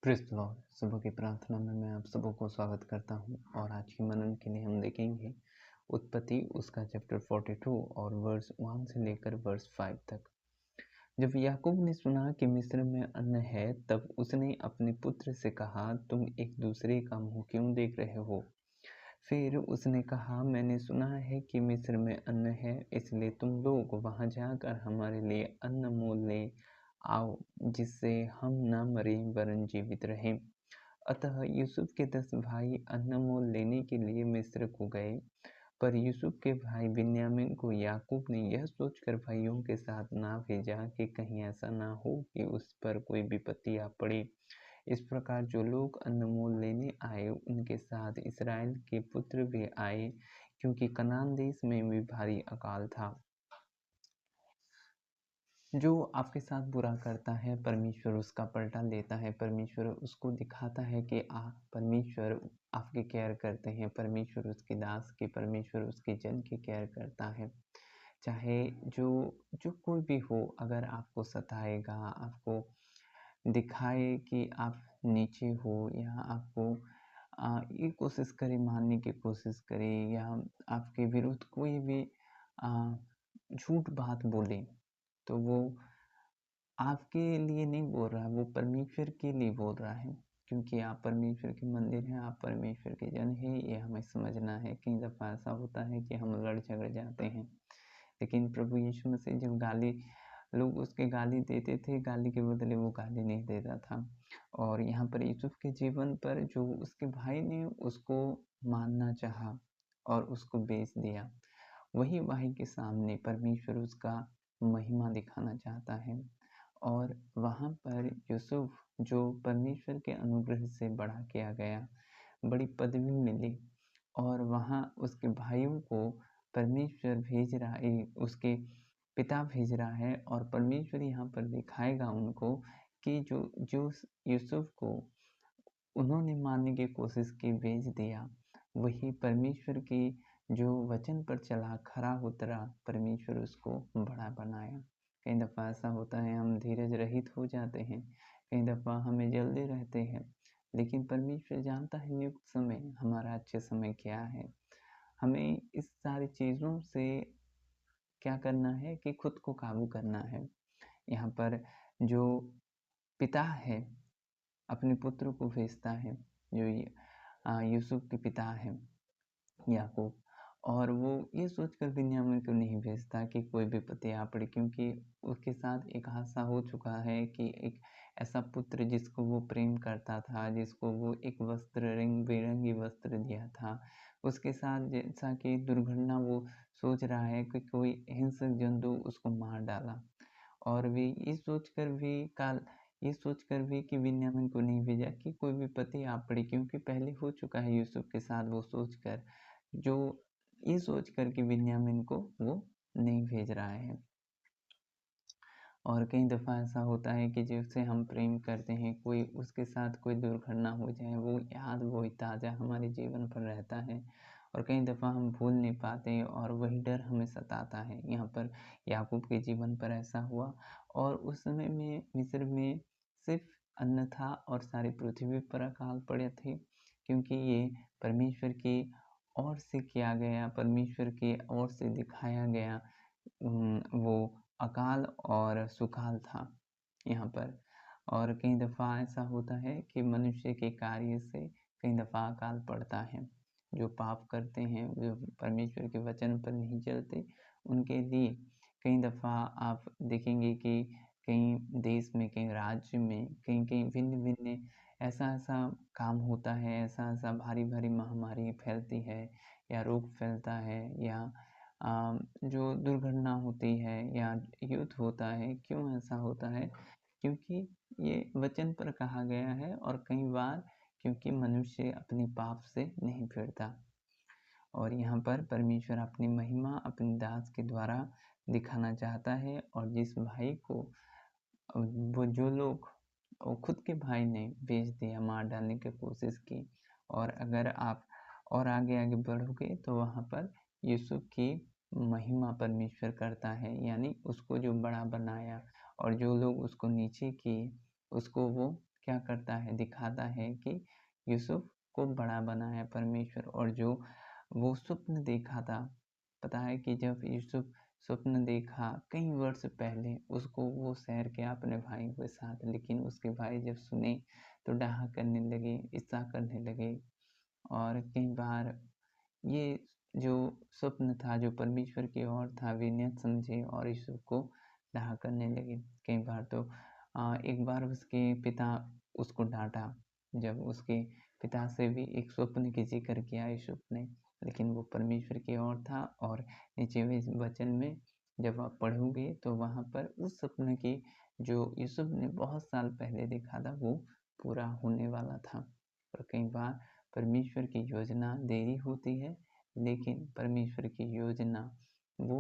Praise the Lord. सुबह की प्रार्थना में मैं आप सबों को स्वागत करता हूँ और आज के मनन के लिए हम देखेंगे उत्पत्ति उसका चैप्टर 42 और वर्स 1 से लेकर वर्स 5 तक। जब याकूब ने सुना कि मिस्र में अन्न है, तब उसने अपने पुत्र से कहा, तुम एक दूसरे का मुँह क्यों देख रहे हो? फिर उसने कहा, मैंने सुना है कि मिस्र में अन्न है, इसलिए तुम लोग वहाँ जाकर हमारे लिए अन्न मोल ले आओ, जिससे हम न मरें वरन जीवित रहें। अतः यूसुफ के 10 भाई अन्न मोल लेने के लिए मिस्र को गए, पर यूसुफ के भाई बिन्यामीन को याकूब ने यह सोचकर भाइयों के साथ ना भेजा कि कहीं ऐसा ना हो कि उस पर कोई विपत्ति आ पड़े। इस प्रकार जो लोग अन्न मोल लेने आए, उनके साथ इस्राएल के पुत्र भी आए, क्योंकि कनान देश में भी भारी अकाल था। जो आपके साथ बुरा करता है, परमेश्वर उसका पलटा लेता है। परमेश्वर उसको दिखाता है कि परमेश्वर आपकी केयर करते हैं, परमेश्वर उसके दास की, परमेश्वर उसके जन की केयर करता है। चाहे जो कोई भी हो, अगर आपको सताएगा, आपको दिखाए कि आप नीचे हो, या आपको ये कोशिश करे, मारने की कोशिश करे, या आपके विरुद्ध कोई भी झूठ बात बोले, तो वो आपके लिए नहीं बोल रहा है, वो परमेश्वर के लिए बोल रहा है, क्योंकि आप परमेश्वर के मंदिर हैं, आप परमेश्वर के जन हैं। ये हमें समझना है। कई दफ़ा ऐसा होता है कि हम लड़ झगड़ जाते हैं, लेकिन प्रभु यीशु मसीह जब लोग उसके गाली देते थे, गाली के बदले वो गाली नहीं देता था। और यहाँ पर यूसुफ के जीवन पर जो उसके भाई ने उसको मारना चाहा और उसको बेच दिया, वही भाई के सामने परमेश्वर उसका महिमा दिखाना चाहता है। और वहाँ पर यूसुफ, जो परमेश्वर के अनुग्रह से बड़ा किया गया, बड़ी पदवी मिली, और वहाँ उसके भाइयों को परमेश्वर भेज रहा है, उसके पिता भेज रहा है, और परमेश्वर यहाँ पर दिखाएगा उनको कि जो यूसुफ को उन्होंने मारने की कोशिश की, बेच दिया, वही परमेश्वर की जो वचन पर चला, खरा उतरा, परमेश्वर उसको बड़ा बनाया। कई दफ़ा ऐसा होता है, हम धीरज रहित हो जाते हैं, कई दफ़ा हमें जल्दी रहते हैं, लेकिन परमेश्वर जानता है नियुक्त समय, हमारा अच्छे समय क्या है। हमें इस सारी चीज़ों से क्या करना है कि खुद को काबू करना है। यहाँ पर जो पिता है, अपने पुत्र को भेजता है, जो यूसुफ के पिता हैं, याकूब, और वो ये सोचकर बिन्यामीन को नहीं भेजता कि कोई विपत्ति आ पड़े, क्योंकि उसके साथ एक हादसा हो चुका है कि एक ऐसा पुत्र जिसको वो प्रेम करता था, जिसको वो एक वस्त्र, रंग बिरंगी वस्त्र दिया था, उसके साथ जैसा कि दुर्घटना वो सोच रहा है कि कोई हिंसक जंतु उसको मार डाला। और वे ये सोचकर भी कि बिन्यामीन को नहीं भेजा कि कोई विपत्ति आ पड़ी, क्योंकि पहले हो चुका है यूसुफ के साथ। वो सोचकर, जो ये सोचकर कि बिन्यामीन को वो नहीं भेज रहा है। और कई दफ़ा ऐसा होता है कि जिससे हम प्रेम करते हैं, कोई उसके साथ कोई दुर्घटना हो जाए, वो याद वही ताज़ा हमारे जीवन पर रहता है, और कई दफ़ा हम भूल नहीं पाते, और वही डर हमें सताता है। यहाँ पर याकूब के जीवन पर ऐसा हुआ, और उस समय में मिस्र में सिर्फ अन्न था और सारी पृथ्वी पर अकाल पड़े थे, क्योंकि ये परमेश्वर की ओर से किया गया, परमेश्वर की ओर से दिखाया गया वो अकाल और सुकाल था यहाँ पर। और कई दफ़ा ऐसा होता है कि मनुष्य के कार्य से कई दफ़ा अकाल पड़ता है। जो पाप करते हैं, जो परमेश्वर के वचन पर नहीं चलते, उनके लिए कई दफ़ा आप देखेंगे कि कई देश में, कई राज्य में, कहीं भिन्न-भिन्न ऐसा काम होता है, ऐसा भारी महामारी फैलती है, या रोग फैलता है, या जो दुर्घटना होती है, या युद्ध होता है। क्यों ऐसा होता है? क्योंकि ये वचन पर कहा गया है, और कई बार क्योंकि मनुष्य अपने पाप से नहीं फिरता। और यहाँ पर परमेश्वर अपनी महिमा अपने दास के द्वारा दिखाना चाहता है, और जिस भाई को वो जो लोग वो खुद के भाई ने बेच दिया, मार डालने की कोशिश की, और अगर आप और आगे बढ़ोगे तो वहाँ पर यूसुफ की महिमा परमेश्वर करता है, यानी उसको जो बड़ा बनाया, और जो लोग उसको नीचे किए, उसको वो क्या करता है, दिखाता है कि यूसुफ को बड़ा बनाया परमेश्वर। और जो वो स्वप्न देखा था, पता है कि जब यूसुफ स्वप्न देखा कई वर्ष पहले, उसको वो शेयर किया अपने भाई के साथ, लेकिन उसके भाई जब सुने तो डाहा करने लगे, ईर्ष्या करने लगे। और कई बार ये जो स्वप्न था जो परमेश्वर की ओर था, वे न समझे और यूसुफ को डाहा करने लगे। कई बार तो एक बार उसके पिता उसको डांटा, जब उसके पिता से भी एक स्वप्न की जिक्र किया यूसुफ ने, लेकिन वो परमेश्वर की ओर था। और नीचे वचन में जब आप पढ़ोगे तो वहाँ पर उस सपने की जो यूसुफ ने बहुत साल पहले देखा था वो पूरा होने वाला था। और कई बार परमेश्वर की योजना देरी होती है, लेकिन परमेश्वर की योजना वो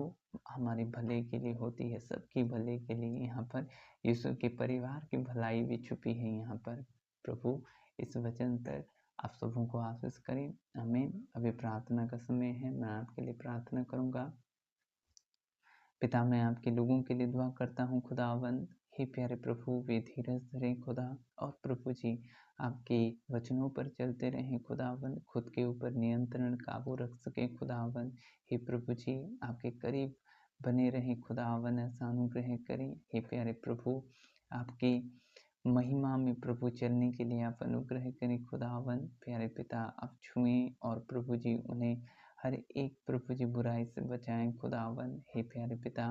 हमारे भले के लिए होती है, सबके भले के लिए। यहाँ पर यूसुफ के परिवार की भलाई भी छुपी है यहाँ पर। प्रभु इस वचन पर आप सबों को आशीष करें। आमीन। अभी प्रार्थना का समय है, मैं आपके लिए प्रार्थना करूँगा। पिता, मैं आपके लोगों के लिए दुआ करता हूँ खुदावंद। हे प्यारे प्रभु, वे धीरज धरें खुदा, और प्रभु जी आपके वचनों पर चलते रहें खुदावंद, खुद के ऊपर नियंत्रण काबू रख सके खुदावंद। हे प्रभु जी आपके करीब बने रहें खुदावंद, ऐसा अनुग्रह करें। हे प्यारे प्रभु, आपकी महिमा में प्रभु चलने के लिए आप अनुग्रह करें खुदावंद। प्यारे पिता, आप छुएं और प्रभु जी उन्हें हर एक प्रभु जी बुराई से बचाएं खुदावन। हे प्यारे पिता,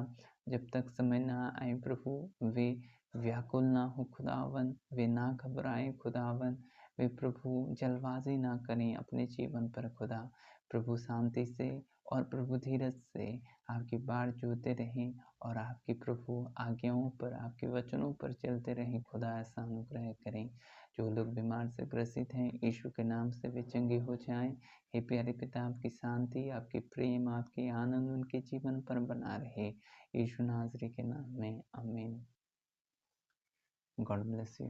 जब तक समय ना आए प्रभु, वे व्याकुल ना हो खुदावन, वे ना घबराएं खुदावन, वे प्रभु जल्दबाजी ना करें अपने जीवन पर खुदा। प्रभु शांति से और प्रभु धीरज से आपकी बाढ़ जोते रहें और आपकी प्रभु आज्ञाओं पर, आपके वचनों पर चलते रहें खुदा, ऐसा अनुग्रह करें। जो लोग बीमार से ग्रसित हैं, यीशु के नाम से वे चंगे हो जाएं। हे प्यारे पिता, आपकी शांति, आपकी प्रेम, आपकी आनंद उनके जीवन पर बना रहे, यीशु नाज़री के नाम में, आमीन। God bless you.